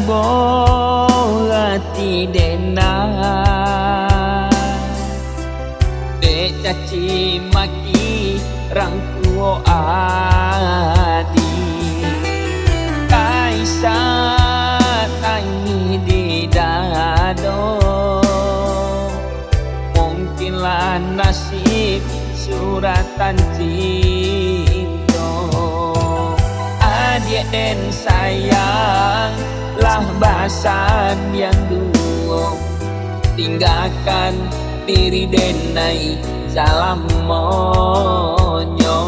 bohati dena de caci maki rang tuo adi kaisa tangi di dado mungkinlah nasib suratan cinta adik dan sayang lah bahasan yang dulu tinggalkan diri denai salam monyo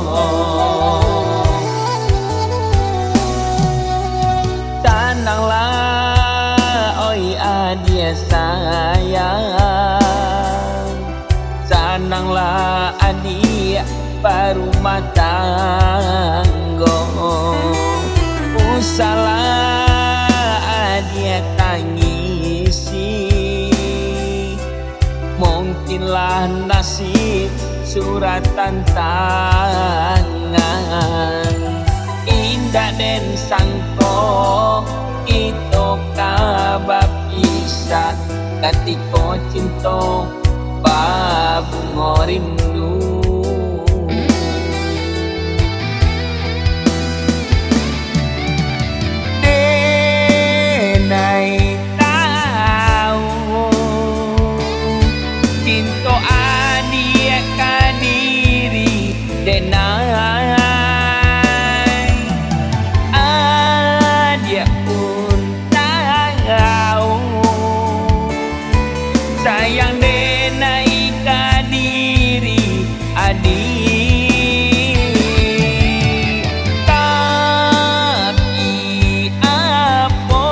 tenanglah oi adik sayang tenanglah adik baru matanggo usahlah adik tangisi mungkinlah nasib suratan tangan indah dan sangko itu kabar bisa ketika cinta babu ngorindu denai tahu cinta adik kadiri denai adik pun tahu sayang denai kadiri adik tapi apa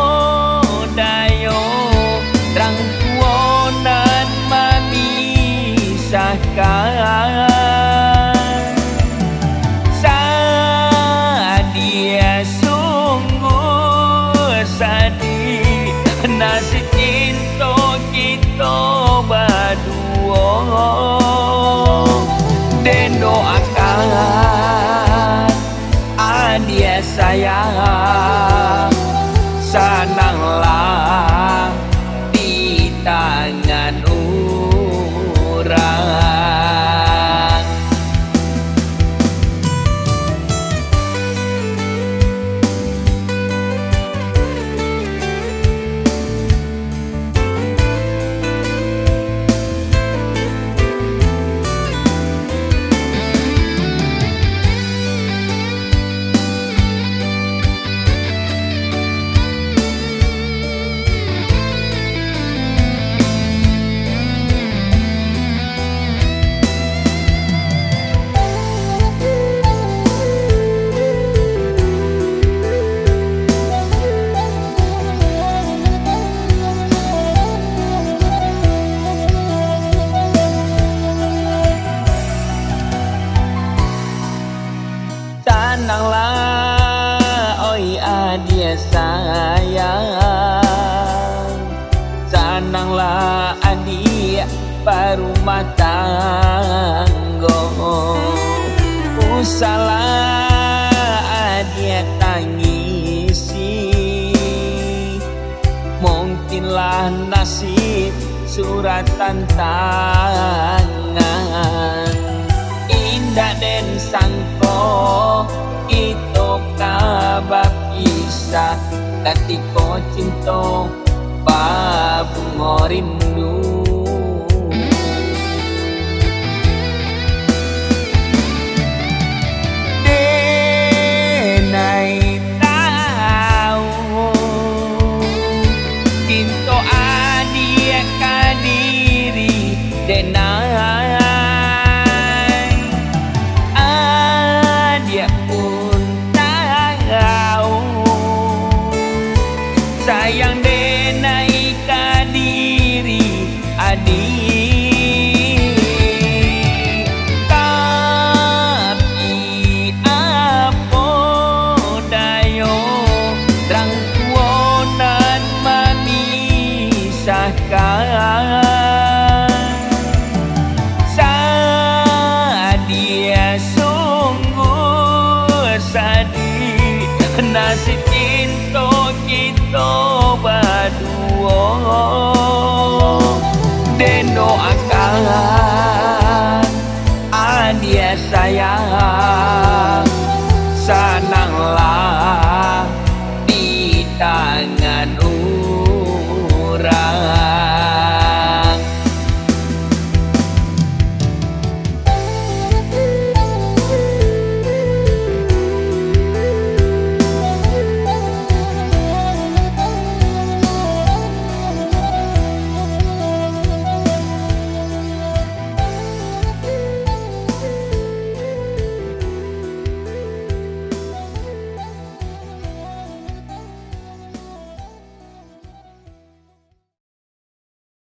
dayo rang tuonan memisahkan sadia sungguh sedih nasib cinta kita berdua dan doakan adik sayang senanglah di tangan orang tenanglah oi adik sayang tenanglah adik baru matanggo usahlah adik tangisi mungkinlah nasib suratan tangan indah dan sangko itu kabar bisa ketika cinta babu ngorindu denai tahu cinta adik kadiri denai adik pun tahu sayang denai kadiri adik tapi apa dayo rang tuonan memisahkan sadia sungguh sedih nasib cinta kita berdua dan doakan adia sayang